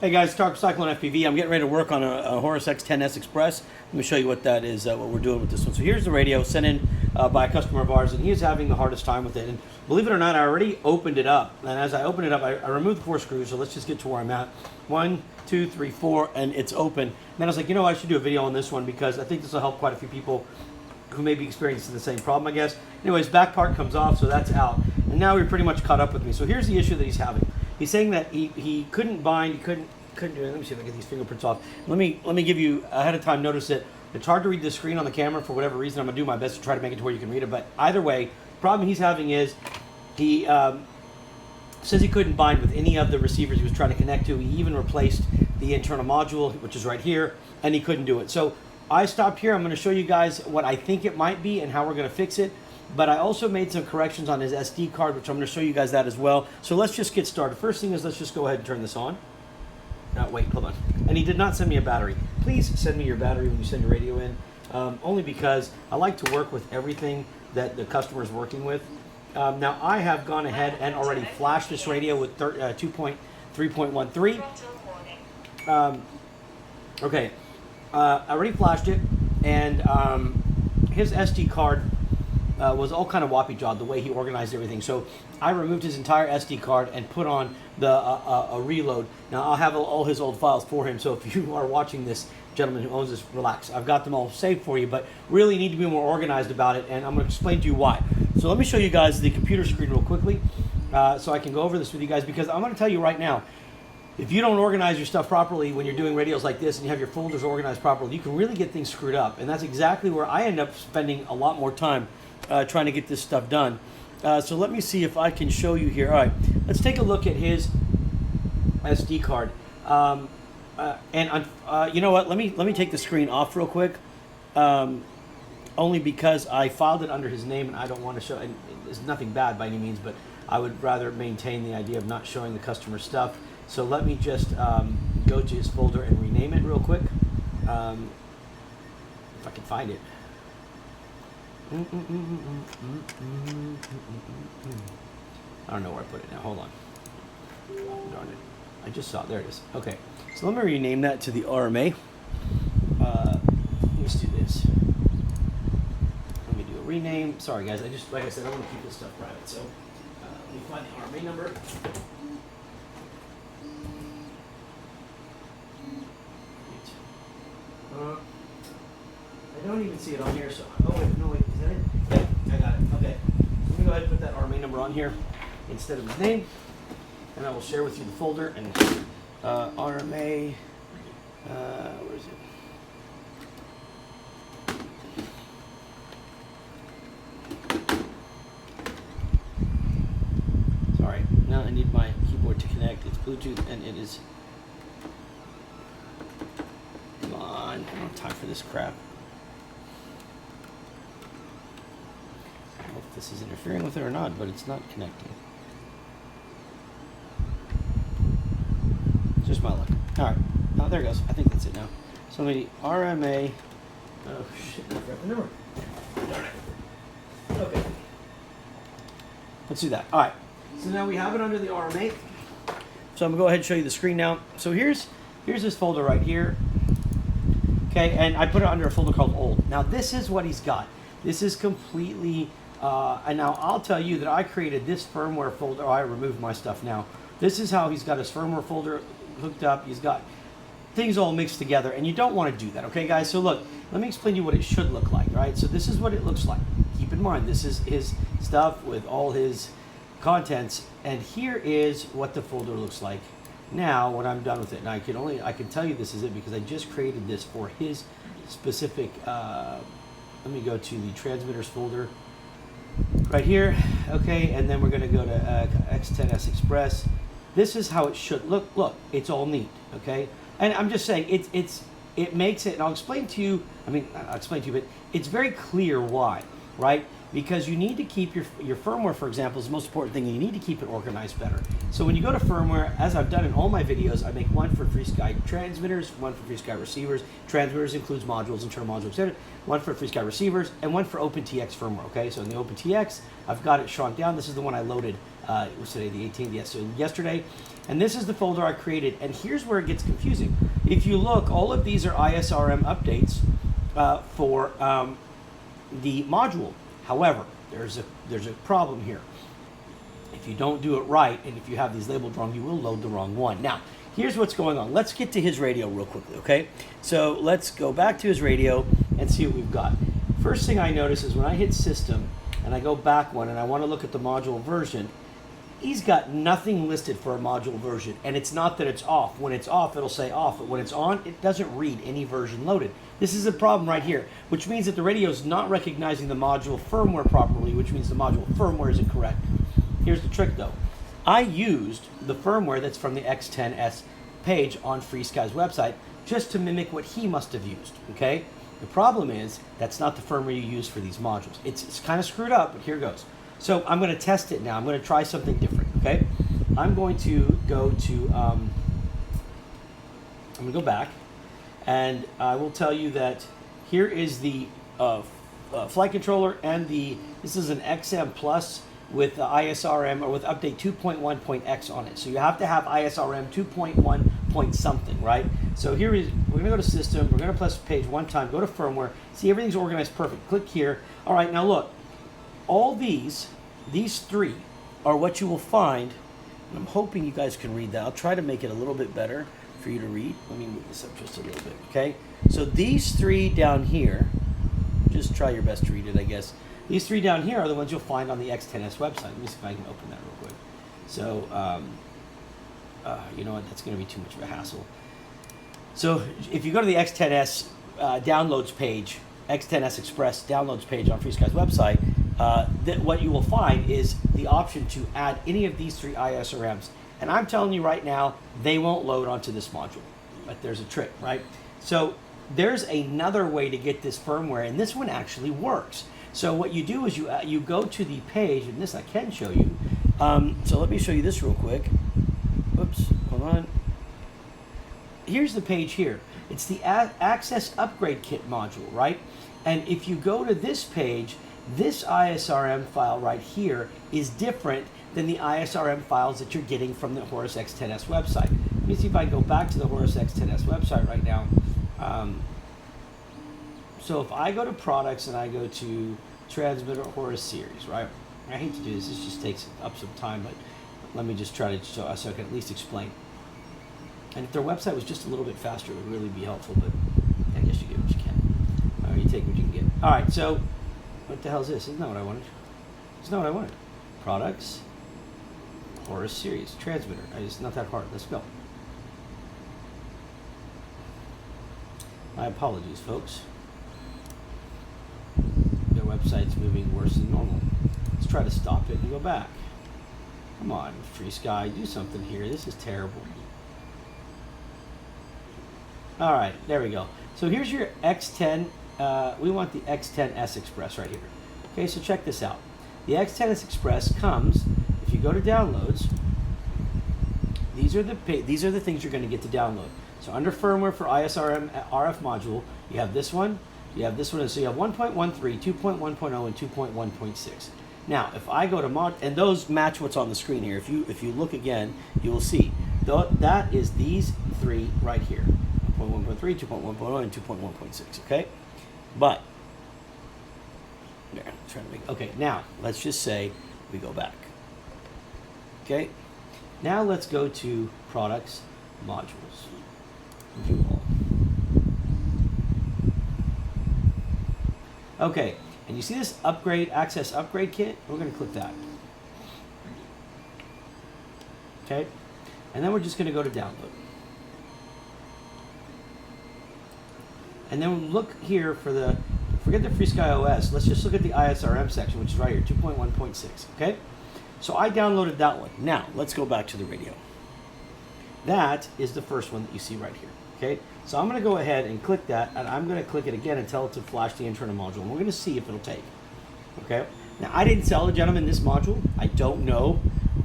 Hey guys, talk Cyclone FPV. I'm getting ready to work on a Horus X10S Express. Let me show you what that is, what we're doing with this one. So here's the radio sent in by a customer of ours, and he is having the hardest time with it. And believe it or not, I already opened it up. And as I open it up, I removed the 4 screws. So let's just get to where I'm at. 1, 2, 3, 4, and it's open. And then I was like, you know, I should do a video on this one because I think this will help quite a few people who may be experiencing the same problem, I guess. Anyways, back part comes off, so that's out. And now we're pretty much caught up with me. So here's the issue that he's having. He's saying that he couldn't bind, he couldn't do it. Let me see if I get these fingerprints off. Let me give you ahead of time notice that it's hard to read the screen on the camera for whatever reason. I'm gonna do my best to try to make it to where you can read it. But either way, the problem he's having is he says he couldn't bind with any of the receivers he was trying to connect to. He even replaced the internal module, which is right here, and he couldn't do it. So I stopped here. I'm going to show you guys what I think it might be and how we're going to fix it. But I also made some corrections on his SD card, which I'm going to show you guys that as well. So let's just get started. First thing is let's just go ahead and turn this on. No, wait, hold on. And he did not send me a battery. Please send me your battery when you send your radio in, only because I like to work with everything that the customer is working with. Now, I have gone ahead and already flashed this radio with 2.3.13. Okay. I already flashed it, and his SD card was all kind of wappy-jawed the way he organized everything. So I removed his entire SD card and put on the a reload. Now I'll have all his old files for him. So if you are watching this, gentleman who owns this, relax. I've got them all saved for you, but really need to be more organized about it, and I'm going to explain to you why. So let me show you guys the computer screen real quickly, so I can go over this with you guys, because I'm going to tell you right now, if you don't organize your stuff properly when you're doing radios like this and you have your folders organized properly, you can really get things screwed up. And that's exactly where I end up spending a lot more time trying to get this stuff done. So let me see if I can show you here. All right, let's take a look at his SD card. You know what? Let me take the screen off real quick. Only because I filed it under his name and I don't want to show. And it's nothing bad by any means, but I would rather maintain the idea of not showing the customer stuff. So let me just go to his folder and rename it real quick, if I can find it. I don't know where I put it now. Hold on. Oh, darn it. I just saw it. There it is. Okay. So let me rename that to the RMA. Let's do this. Let me do a rename. Sorry, guys. Like I said, I want to keep this stuff private. So let me find the RMA number. I don't even see it on here, so... Oh, wait, no, wait, is that it? Yeah, I got it. Okay. Let me go ahead and put that RMA number on here instead of his name, and I will share with you the folder and RMA... where is it? Sorry, now I need my keyboard to connect. It's Bluetooth, and it is... Come on, I don't have time for this crap. I don't know if this is interfering with it or not, but it's not connecting. Just my luck. Alright, oh, there it goes. I think that's it now. So maybe RMA. Oh shit, I forgot the number. Darn it. Okay. Let's do that. Alright. So now we have it under the RMA. So I'm gonna go ahead and show you the screen now. So here's this folder right here. Okay, and I put it under a folder called old. Now this is what he's got. This is completely, and now I'll tell you that I created this firmware folder. Oh, I removed my stuff now. This is how he's got his firmware folder hooked up. He's got things all mixed together, and you don't want to do that, okay, guys? So look, let me explain to you what it should look like, right? So this is what it looks like. Keep in mind, this is his stuff with all his contents, and here is what the folder looks like now when I'm done with it. Now I can tell you this is it because I just created this for his specific, let me go to the transmitters folder right here, okay, and then we're going to go to X10S Express. This is how it should look. Look, it's all neat, okay? And I'm just saying, it makes it, and I'll explain to you, but it's very clear why, right? Because you need to keep your firmware, for example, is the most important thing. You need to keep it organized better. So when you go to firmware, as I've done in all my videos, I make one for FrSky transmitters, one for FrSky receivers. Transmitters includes modules, internal modules, etc. One for FrSky receivers, and one for OpenTX firmware, okay? So in the OpenTX, I've got it shrunk down. This is the one I loaded It was today the 18th, yes, so yesterday. And this is the folder I created, and here's where it gets confusing. If you look, all of these are ISRM updates for the module. However, there's a problem here. If you don't do it right, and if you have these labeled wrong, you will load the wrong one. Now, here's what's going on. Let's get to his radio real quickly, okay? So let's go back to his radio and see what we've got. First thing I notice is when I hit System, and I go back one, and I want to look at the module version, he's got nothing listed for a module version, and it's not that it's off. When it's off, it'll say off, but when it's on, it doesn't read any version loaded. This is a problem right here, which means that the radio is not recognizing the module firmware properly, which means the module firmware is incorrect. Here's the trick though. I used the firmware that's from the X10S page on FrSky's website just to mimic what he must have used, okay? The problem is that's not the firmware you use for these modules. It's kind of screwed up, but here goes. So I'm going to test it now. I'm going to try something different, okay? I'm going to go to, I'm going to go back, and I will tell you that here is the flight controller, and this is an XM Plus with ISRM, or with update 2.1.x on it. So you have to have ISRM 2.1 point something, right? So here is, we're going to go to System, we're going to press page one time, go to Firmware, see everything's organized perfect. Click here. All right, now look. All these three are what you will find, and I'm hoping you guys can read that. I'll try to make it a little bit better for you to read. Let me move this up just a little bit, okay? So these three down here, just try your best to read it, I guess. These three down here are the ones you'll find on the X10S website. Let me see if I can open that real quick. So, you know what, that's going to be too much of a hassle. So if you go to the X10S downloads page, X10S Express downloads page on FrSky's website, what you will find is the option to add any of these three ISRMs. And I'm telling you right now, they won't load onto this module. But there's a trick, right? So there's another way to get this firmware, and this one actually works. So what you do is you go to the page, and this I can show you. So let me show you this real quick. Whoops, hold on. Here's the page here. It's the Access Upgrade Kit module, right? And if you go to this page, this ISRM file right here is different than the ISRM files that you're getting from the Horus X10S website. Let me see if I can go back to the Horus X10S website right now. So if I go to products and I go to transmitter Horus series, right? I hate to do this, this just takes up some time, but let me just try to so I can at least explain. And if their website was just a little bit faster, it would really be helpful, but I guess you get what you can. You take what you can get. All right, so what the hell is this? Isn't that what I wanted? It's not what I wanted. Products, Horus series, transmitter. It's not that hard. Let's go. My apologies, folks. Their website's moving worse than normal. Let's try to stop it and go back. Come on, FrSky, do something here. This is terrible. All right, there we go. So here's your X10. We want the X10S Express right here. Okay, so check this out. The X10S Express comes, if you go to downloads, these are the things you're going to get to download. So under firmware for ISRM RF module, you have this one, you have this one, and so you have 1.13, 2.1.0, and 2.1.6. Now, if I go to mod, and those match what's on the screen here. If you look again, you will see that is these three right here. 1.1.3, 2.1.0, and 2.1.6, okay? But, there, I'm trying to make, okay, now, let's just say we go back. Okay? Now let's go to products, modules. View all. Okay, and you see this access upgrade kit? We're going to click that. Okay? And then we're just going to go to download. And then look here for the, forget the FrSky OS, let's just look at the ISRM section, which is right here, 2.1.6, okay? So I downloaded that one. Now, let's go back to the radio. That is the first one that you see right here, okay? So I'm going to go ahead and click that, and I'm going to click it again and tell it to flash the internal module, and we're going to see if it'll take, okay? Now, I didn't sell the gentleman this module. I don't know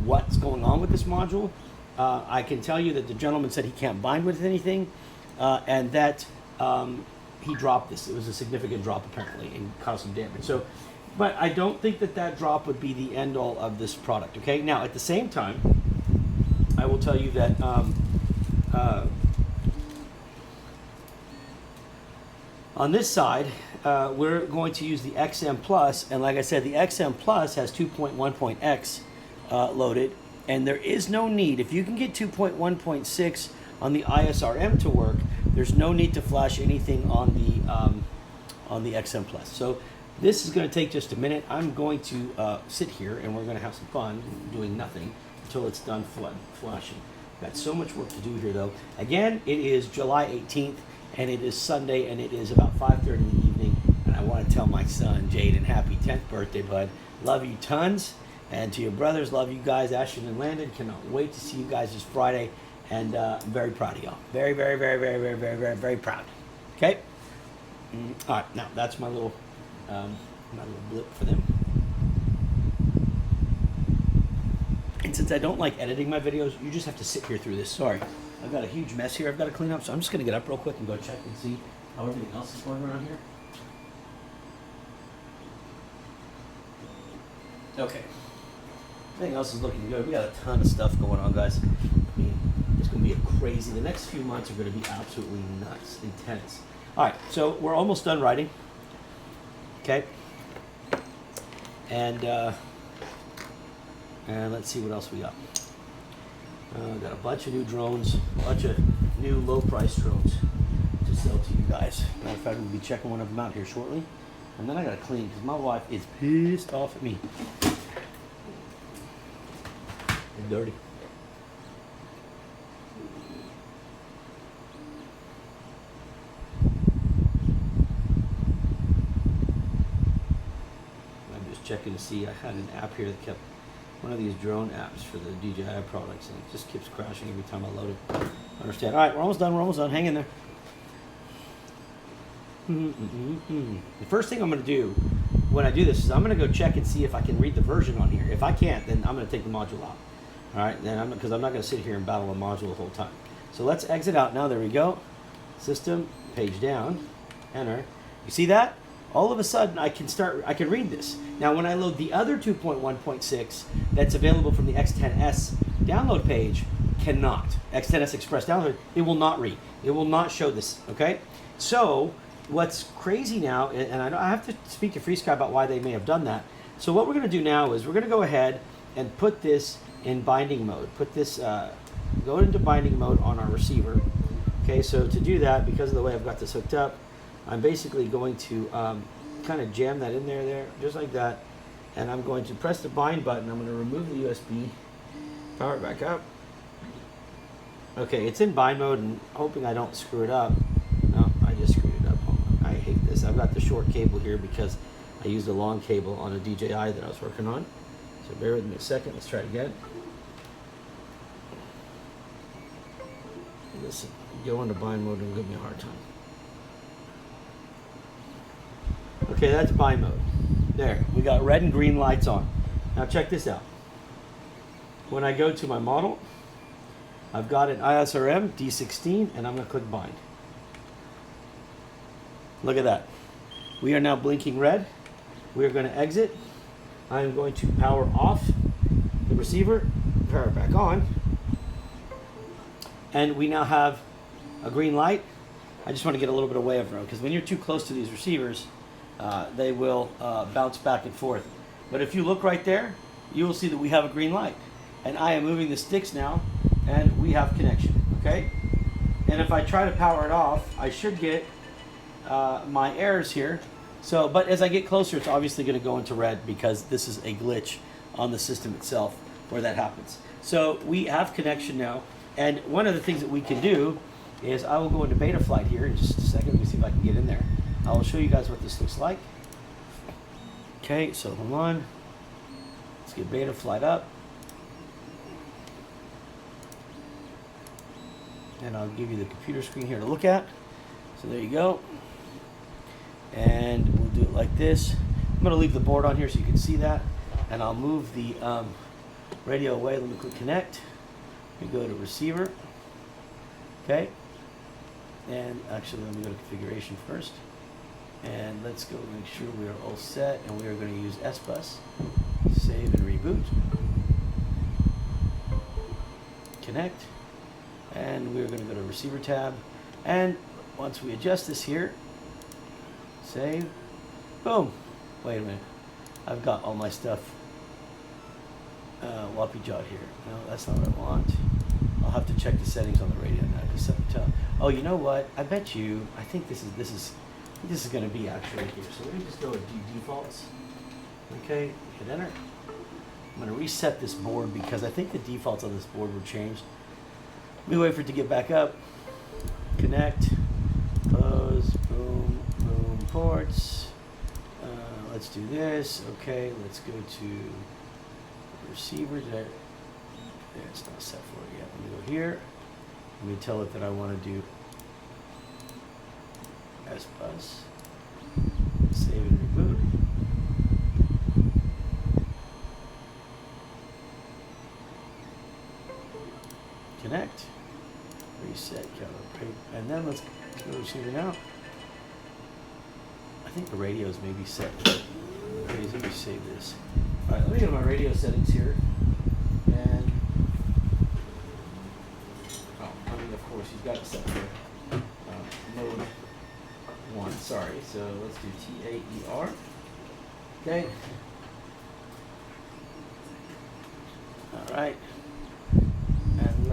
what's going on with this module. I can tell you that the gentleman said he can't bind with anything, and that he dropped this. It was a significant drop apparently and caused some damage. So But I don't think that that drop would be the end all of this product. Okay. Now at the same time, I will tell you that on this side, we're going to use the XM Plus, and like I said, the XM Plus has 2.1.x loaded, and there is no need, if you can get 2.1.6 on the ISRM to work, there's no need to flash anything on the XM Plus. So this is going to take just a minute. I'm going to sit here, and we're going to have some fun doing nothing until it's done flashing. Got so much work to do here, though. Again, it is July 18th. And it is Sunday, and it is about 5:30 in the evening, and I want to tell my son, Jaden, happy 10th birthday, bud. Love you tons, and to your brothers, love you guys, Ashton and Landon. Cannot wait to see you guys this Friday, and I'm very proud of y'all. Very, very, very, very, very, very, very, very proud. Okay? All right, now that's my little blip for them. And since I don't like editing my videos, you just have to sit here through this. Sorry. I've got a huge mess here I've got to clean up, so I'm just going to get up real quick and go check and see how everything else is going around here. Okay. Everything else is looking good. We got a ton of stuff going on, guys. I mean, it's going to be a crazy. The next few months are going to be absolutely nuts, intense. All right, so we're almost done writing. Okay. And let's see what else we got. Got a bunch of new drones, a bunch of new low-price drones to sell to you guys. Matter of fact, we'll be checking one of them out here shortly. And then I gotta clean because my wife is pissed off at me. It's dirty. I'm just checking to see. I had an app here that kept one of these drone apps for the DJI products, and it just keeps crashing every time I load it. Understand? All right, we're almost done. Hang in there. The first thing I'm going to do when I do this is I'm going to go check and see if I can read the version on here. If I can't, then I'm going to take the module out. All right, then because I'm not going to sit here and battle a module the whole time. So let's exit out now. There we go. System, page down, enter. You see that? All of a sudden, I can read this. Now, when I load the other 2.1.6 that's available from the X10S download page, cannot. X10S Express download, it will not read. It will not show this, okay? So, what's crazy now, and I have to speak to FrSky about why they may have done that. So what we're going to do now is we're going to go ahead and put this in binding mode. Put this, go into binding mode on our receiver. Okay, so to do that, because of the way I've got this hooked up, I'm basically going to kind of jam that in there, just like that. And I'm going to press the bind button. I'm going to remove the USB, power it back up. Okay, it's in bind mode, and hoping I don't screw it up. No, I just screwed it up. Hold on. I hate this. I've got the short cable here because I used a long cable on a DJI that I was working on. So bear with me a second. Let's try it again. Listen, go into bind mode and give me a hard time. Okay, that's bind mode. There, we got red and green lights on. Now check this out. When I go to my model, I've got an ISRM D16, and I'm going to click bind. Look at that. We are now blinking red. We are going to exit. I am going to power off the receiver, power it back on, and we now have a green light. I just want to get a little bit away from it, because when you're too close to these receivers, they will bounce back and forth. But if you look right there, you will see that we have a green light. And I am moving the sticks now, and we have connection, okay? And if I try to power it off, I should get my errors here. So, but as I get closer, it's obviously going to go into red because this is a glitch on the system itself where that happens. So we have connection now. And one of the things that we can do is I will go into beta flight here in just a second. Let me see if I can get in there. I will show you guys what this looks like. Okay, so hold on. Let's get beta flight up. And I'll give you the computer screen here to look at. So there you go. And we'll do it like this. I'm going to leave the board on here so you can see that. And I'll move the radio away. Let me click connect. We go to receiver. Okay. And actually, let me go to configuration first. And let's go make sure we are all set, and we are going to use S-Bus. Save and reboot. Connect. And we're going to go to receiver tab. And once we adjust this here, save, boom. Wait a minute. I've got all my stuff whoppy jawed here. No, that's not what I want. I'll have to check the settings on the radio now. Oh, you know what? I bet you. I think this is going to be actually here. So let me just go with defaults. Okay, hit enter. I'm going to reset this board because I think the defaults on this board were changed. Let me wait for it to get back up. Connect. Close. Boom. Boom. Ports. Let's do this. Okay, let's go to receiver. There, it's not set for it yet. Let me go here. Let me tell it that I want to do S-Bus. Save and reboot. Connect. Reset calibrate. And then let's go to receiver now. I think the radio is maybe set. Okay, let me save this. All right, let me go to my radio settings here. And I mean, of course, you've got it set for mode 1. Sorry, so let's do TAER. Okay. All right. And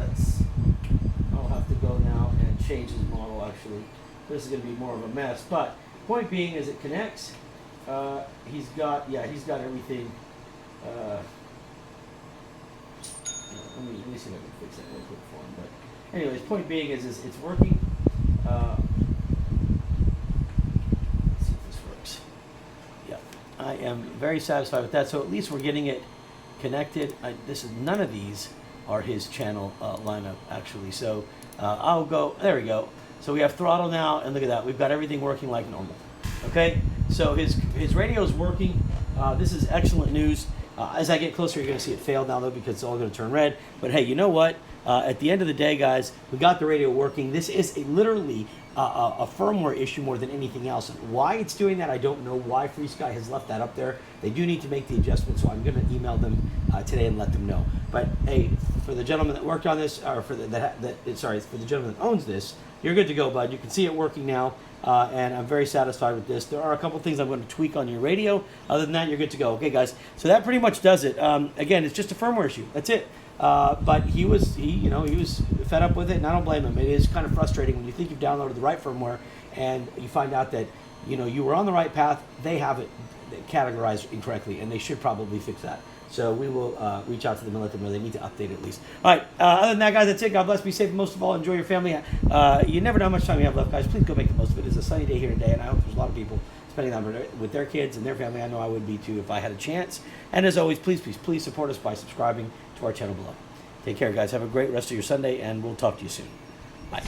I'll have to go now and change his model actually. This is going to be more of a mess, but point being is it connects. He's got everything. Let me see if I can fix that real quick for him. But anyways, point being is it's working. Let's see if this works. Yeah, I am very satisfied with that. So at least we're getting it connected. None of these are his channel lineup actually. So I'll go. There we go. So we have throttle now, and look at that. We've got everything working like normal. Okay, so his radio is working. This is excellent news. As I get closer, you're going to see it fail now, though, because it's all going to turn red. But hey, you know what? At the end of the day, guys, we got the radio working. This is literally a firmware issue more than anything else. And why it's doing that, I don't know. Why FrSky has left that up there. They do need to make the adjustment, so I'm going to email them today and let them know. But hey, for the gentleman that worked on this, or for the gentleman that owns this, you're good to go, bud. You can see it working now. And I'm very satisfied with this. There are a couple things I'm going to tweak on your radio. Other than that, you're good to go. Okay, guys. So that pretty much does it. Again, it's just a firmware issue. That's it. But he was fed up with it, and I don't blame him. It is kind of frustrating when you think you've downloaded the right firmware and you find out that you were on the right path. They have it categorized incorrectly, and they should probably fix that. So we will reach out to them and let them know they need to update it at least. All right. Other than that, guys, that's it. God bless. Be safe. And most of all, enjoy your family. You never know how much time you have left, guys. Please go make the most of it. It's a sunny day here today, and I hope there's a lot of people spending time with their kids and their family. I know I would be too if I had a chance. And as always, please support us by subscribing to our channel below. Take care, guys. Have a great rest of your Sunday, and we'll talk to you soon. Bye.